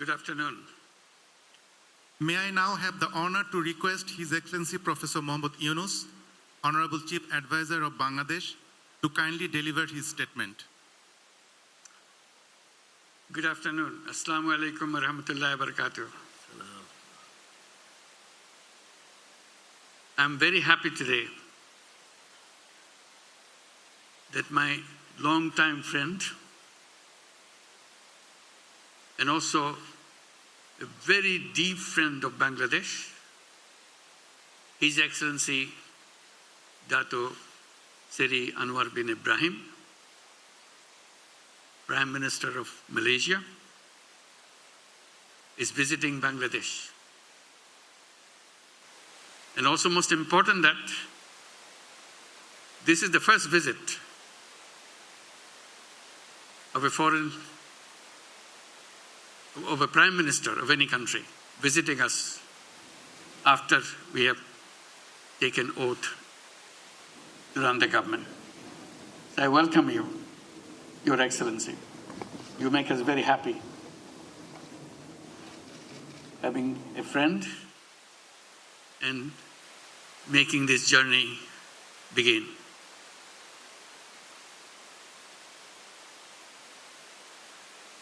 Good afternoon. May I now have the honor to request His Excellency Professor Mohammad Yunus, Honorable Chief Advisor of Bangladesh, to kindly deliver his statement. Good afternoon. Assalamu alaikum wa rahmatullahi wa barakatuh. I'm very happy today that my longtime friend and also a very deep friend of Bangladesh, His Excellency Dato Seri Anwar bin Ibrahim, Prime Minister of Malaysia, is visiting Bangladesh. And also most important that this is the first visit of a Prime Minister of any country visiting us after we have taken oath to run the government. So I welcome you, Your Excellency. You make us very happy having a friend and making this journey begin.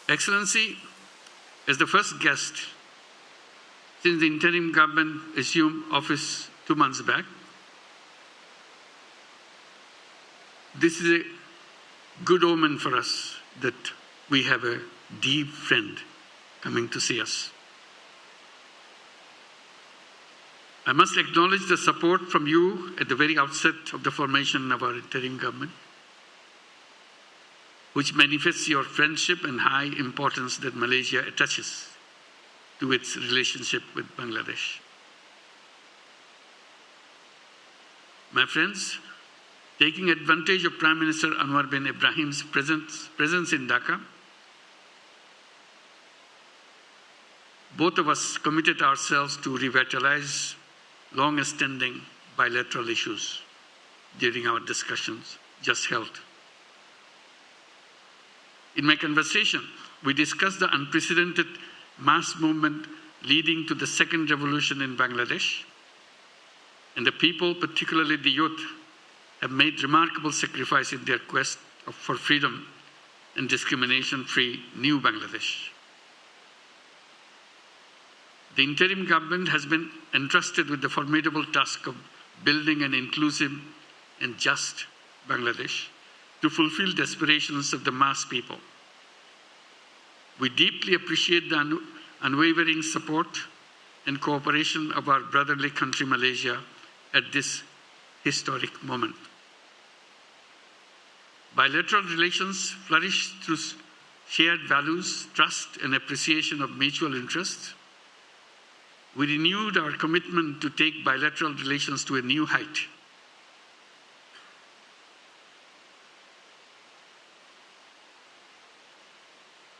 Excellency, as the first guest since the interim government assumed office 2 months back, this is a good omen for us that we have a deep friend coming to see us. I must acknowledge the support from you at the very outset of the formation of our interim government, which manifests your friendship and high importance that Malaysia attaches to its relationship with Bangladesh. My friends, taking advantage of Prime Minister Anwar bin Ibrahim's presence in Dhaka, both of us committed ourselves to revitalize long-standing bilateral issues during our discussions just held. In my conversation, we discussed the unprecedented mass movement leading to the second revolution in Bangladesh, and the people, particularly the youth, have made remarkable sacrifice in their quest for freedom and discrimination-free new Bangladesh. The interim government has been entrusted with the formidable task of building an inclusive and just Bangladesh to fulfill the aspirations of the mass people. We deeply appreciate the unwavering support and cooperation of our brotherly country Malaysia at this historic moment. Bilateral relations flourish through shared values, trust, and appreciation of mutual interests. We renewed our commitment to take bilateral relations to a new height.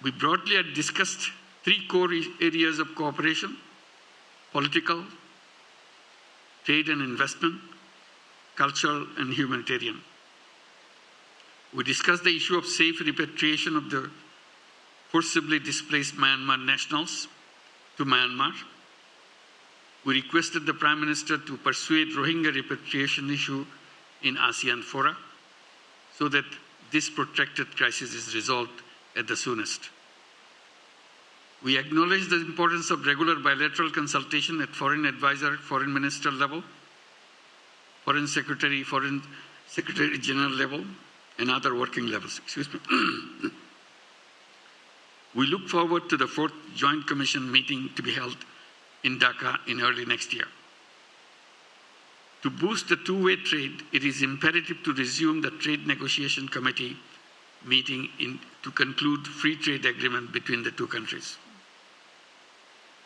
We broadly had discussed 3 core areas of cooperation: political, trade and investment, cultural and humanitarian. We discussed the issue of safe repatriation of the forcibly displaced Myanmar nationals to Myanmar. We requested the Prime Minister to persuade Rohingya repatriation issue in ASEAN fora so that this protracted crisis is resolved at the soonest. We acknowledge the importance of regular bilateral consultation at foreign advisor, foreign minister level, foreign secretary general level, and other working levels. Excuse me. We look forward to the 4th Joint Commission meeting to be held in Dhaka in early next year. To boost the two-way trade, it is imperative to resume the Trade Negotiation Committee meeting to conclude free trade agreement between the two countries.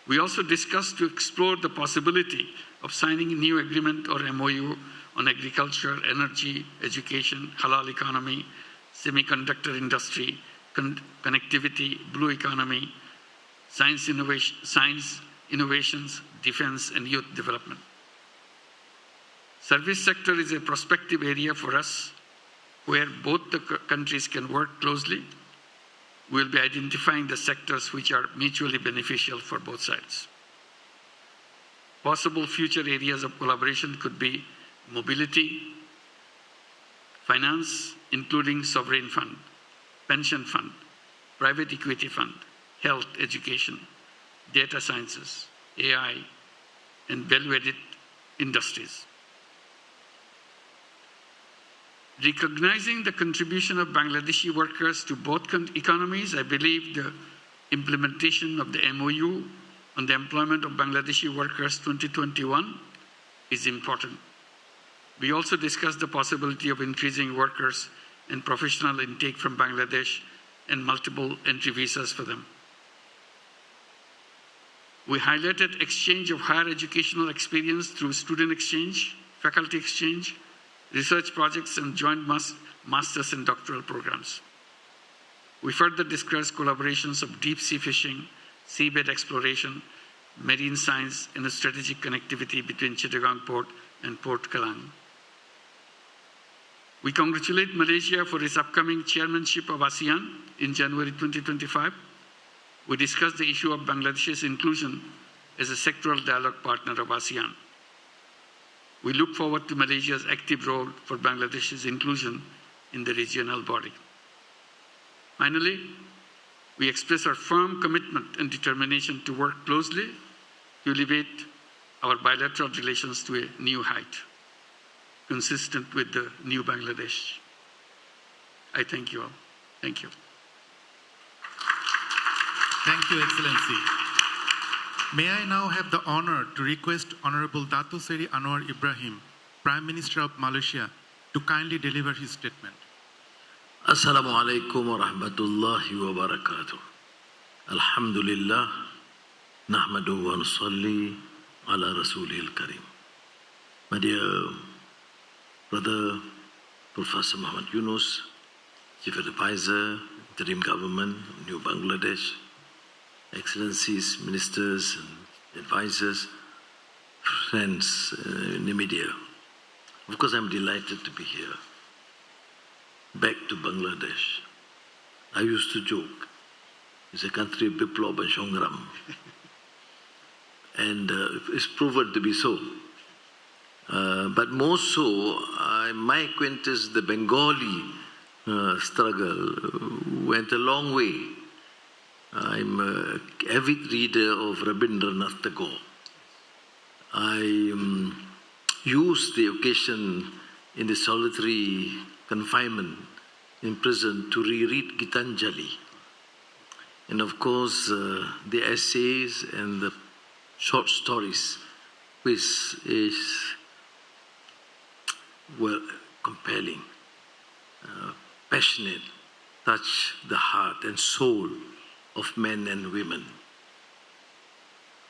We also discussed to explore the possibility of signing a new agreement or MOU on agriculture, energy, education, halal economy, semiconductor industry, connectivity, blue economy, science innovations, defense, and youth development. Service sector is a prospective area for us where both the countries can work closely We'll be identifying the sectors which are mutually beneficial for both sides. Possible future areas of collaboration could be mobility, finance, including sovereign fund, pension fund, private equity fund, health, education, data sciences, AI, and value-added industries. Recognizing the contribution of Bangladeshi workers to both economies, I believe the implementation of the MOU on the employment of Bangladeshi workers 2021 is important. We also discussed the possibility of increasing workers and professional intake from Bangladesh and multiple entry visas for them. We highlighted exchange of higher educational experience through student exchange, faculty exchange, research projects, and joint master's and doctoral programs. We further discussed collaborations of deep sea fishing, seabed exploration, marine science, and strategic connectivity between Chittagong Port and Port Kelang. We congratulate Malaysia for its upcoming chairmanship of ASEAN in January 2025. We discussed the issue of Bangladesh's inclusion as a sectoral dialogue partner of ASEAN. We look forward to Malaysia's active role for Bangladesh's inclusion in the regional body. Finally, we express our firm commitment and determination to work closely to elevate our bilateral relations to a new height, consistent with the new Bangladesh. I thank you all. Thank you. Thank you, Excellency. May I now have the honor to request Honorable Dato Seri Anwar Ibrahim, Prime Minister of Malaysia, to kindly deliver his statement. Assalamu alaikum wa rahmatullahi wa barakatuh. Alhamdulillah, nahmadu wa nusalli ala rasulil karim. My dear brother, Professor Muhammad Yunus, Chief Advisor, Interim Government, New Bangladesh, Excellencies, Ministers, and Advisors, friends in the media. Of course, I'm delighted to be here. Back to Bangladesh. I used to joke, it's a country of Biplab and Shongram. And it's proven to be so. But more so, my acquaintance, the Bengali struggle, went a long way. I'm an avid reader of Rabindranath Tagore. I used the occasion in the solitary confinement in prison to reread Gitanjali. And of course, the essays and the short stories, which were compelling, passionate, touch the heart and soul of men and women.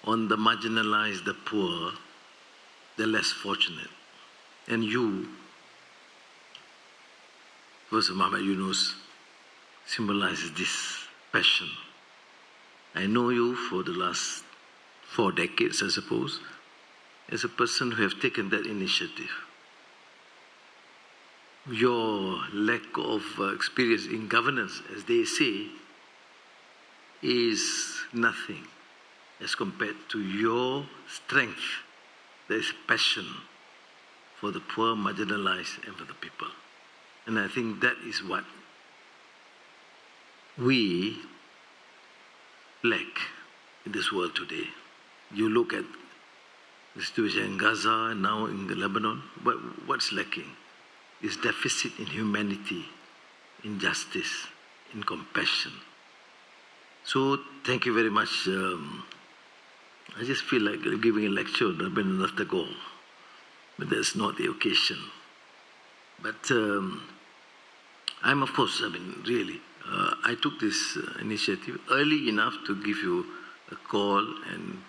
On the marginalized, the poor, the less fortunate. And you, Professor Muhammad Yunus, symbolizes this passion. I know you for the last 4 decades, I suppose, as a person who have taken that initiative. Your lack of experience in governance, as they say, is nothing as compared to your strength. There is passion for the poor, marginalized, and for the people. And I think that is what we lack in this world today. You look at the situation in Gaza and now in Lebanon, what's lacking is deficit in humanity, in justice, in compassion. So thank you very much. I just feel like giving a lecture on Rabindranath Tagore, but that's not the occasion. But I'm, of course, really, I took this initiative early enough to give you a call and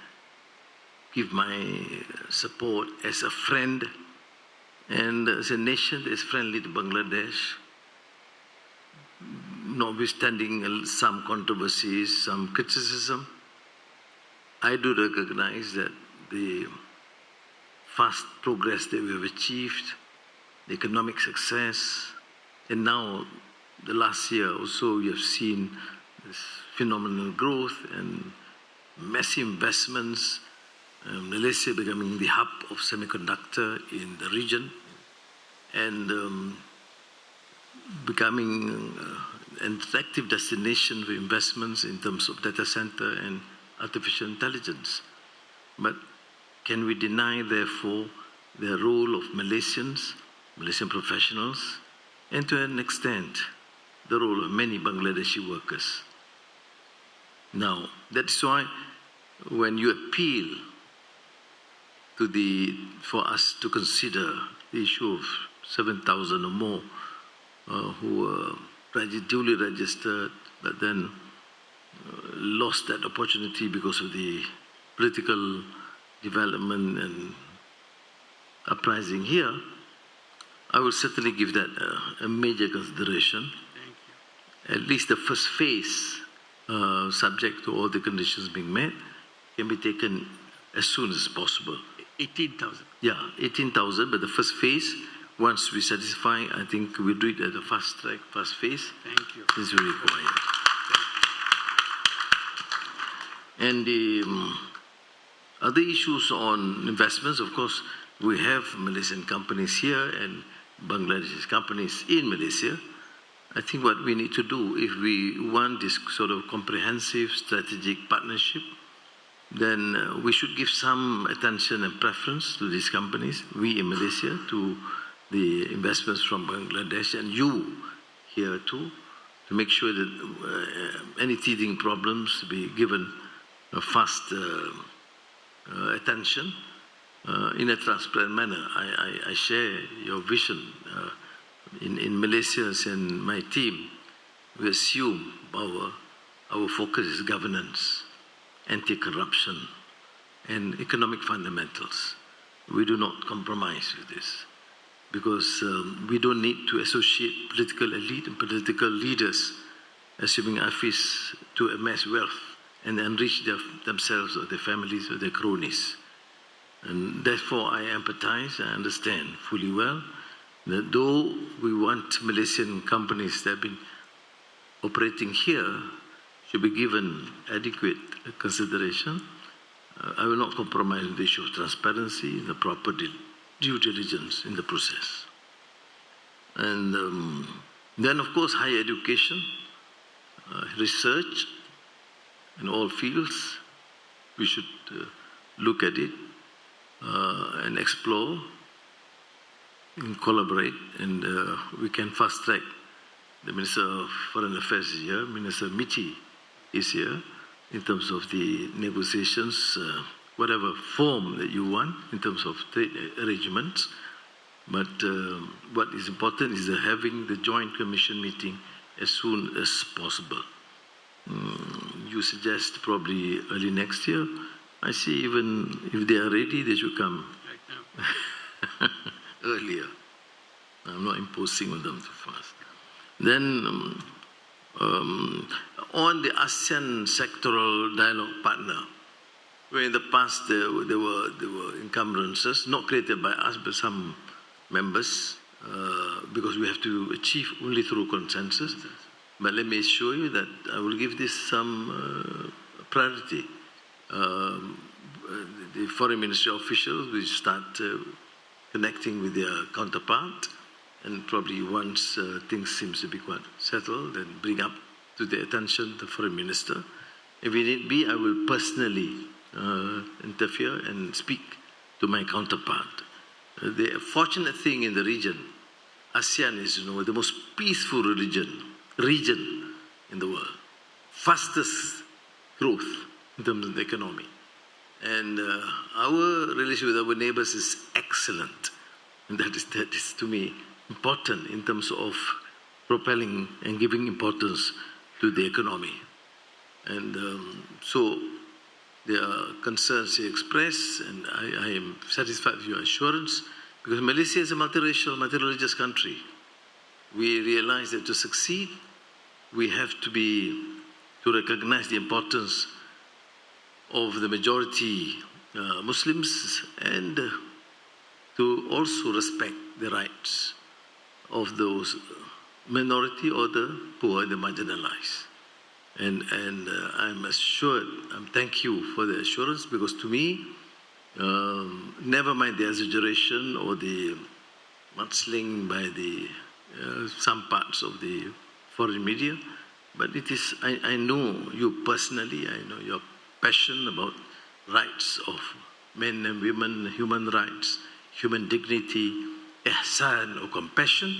give my support as a friend and as a nation that is friendly to Bangladesh, notwithstanding some controversies, some criticism. I do recognize that the fast progress that we have achieved, the economic success, and now the last year also we have seen There's phenomenal growth and massive investments. Malaysia becoming the hub of semiconductor in the region, and becoming an attractive destination for investments in terms of data center and artificial intelligence. But can we deny, therefore, the role of Malaysian professionals, and to an extent, the role of many Bangladeshi workers? Now, that's why when you appeal for us to consider the issue of 7,000 or more who were duly registered, but then lost that opportunity because of the political development and uprising here, I will certainly give that a major consideration. Thank you. At least the first phase, subject to all the conditions being met, can be taken as soon as possible. 18,000. Yeah, 18,000, but the first phase, once we satisfy, I think we'll do it at a fast track, fast phase. Thank you. This will require. And the other issues on investments, of course, we have Malaysian companies here and Bangladeshi companies in Malaysia. I think what we need to do, if we want this sort of comprehensive strategic partnership, then we should give some attention and preference to these companies, we in Malaysia, to the investments from Bangladesh, and you here too, to make sure that any teething problems be given a fast attention in a transparent manner. I share your vision. In Malaysia and my team, we assume our focus is governance, anti-corruption, and economic fundamentals. We do not compromise with this, because we don't need to associate political elite and political leaders assuming office to amass wealth and enrich themselves or their families or their cronies. And therefore I empathize, I understand fully well that though we want Malaysian companies that have been operating here should be given adequate consideration, I will not compromise on the issue of transparency and the proper due diligence in the process. And then, of course, higher education, research in all fields, we should look at it and explore and collaborate, and we can fast track. The Minister of Foreign Affairs is here, Minister Michi is here, in terms of the negotiations, whatever form that you want in terms of trade arrangements. But what is important is having the Joint Commission meeting as soon as possible. You suggest probably early next year. I see even if they are ready, they should come Right now. earlier. I'm not imposing on them too fast. Then on the ASEAN sectoral dialogue partner, where in the past there were encumbrances, not created by us but some members, because we have to achieve only through consensus. But let me assure you that I will give this some priority. The foreign ministry officials will start connecting with their counterpart, and probably once things seems to be quite settled, then bring up to the attention the foreign minister. If it need be, I will personally interfere and speak to my counterpart. The fortunate thing in the region, ASEAN is, the most peaceful region in the world, fastest growth in terms of the economy. And our relation with our neighbors is excellent. And that is to me important in terms of propelling and giving importance to the economy. And so there are concerns you express, and I am satisfied with your assurance, because Malaysia is a multiracial, multi-religious country. We realize that to succeed, we have to recognize the importance of the majority Muslims, and to also respect the rights of those minority or the poor and the marginalized. And I'm assured, thank you for the assurance, because to me, never mind the exaggeration or the mudslinging by the some parts of the foreign media, but it is, I know you personally, I know your passion about rights of men and women, human rights, human dignity, ihsan or compassion,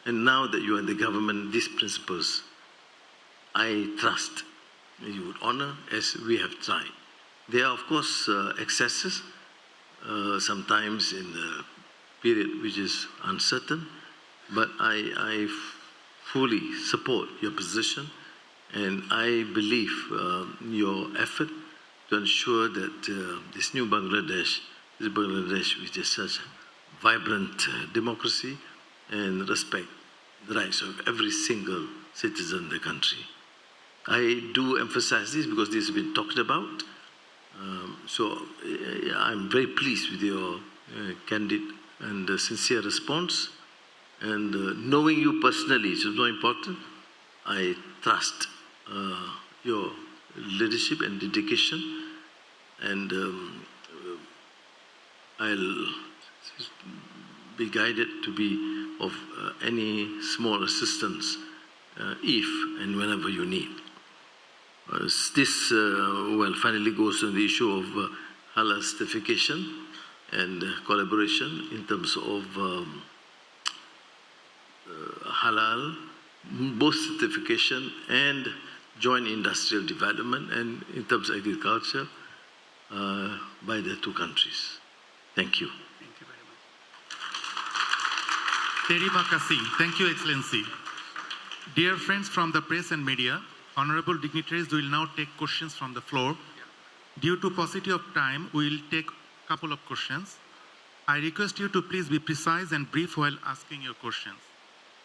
and now that you are in the government, these principles, I trust you would honor as we have tried. There are, of course, excesses, sometimes in the period which is uncertain, but I fully support your position, and I believe your effort to ensure that this new Bangladesh, this Bangladesh which is such vibrant democracy and respect the rights of every single citizen in the country. I do emphasize this because this has been talked about. So I'm very pleased with your candid and sincere response. And knowing you personally is more important. I trust your leadership and dedication, and I'll be guided to be of any small assistance if and whenever you need. This finally goes to the issue of halal certification and collaboration in terms of halal, both certification and joint industrial development, and in terms of agriculture by the two countries. Thank you. Thank you very much. Terima kasih. Thank you, Excellency. Dear friends from the press and media, honorable dignitaries will now take questions from the floor. Due to paucity of time, we will take a couple of questions. I request you to please be precise and brief while asking your questions.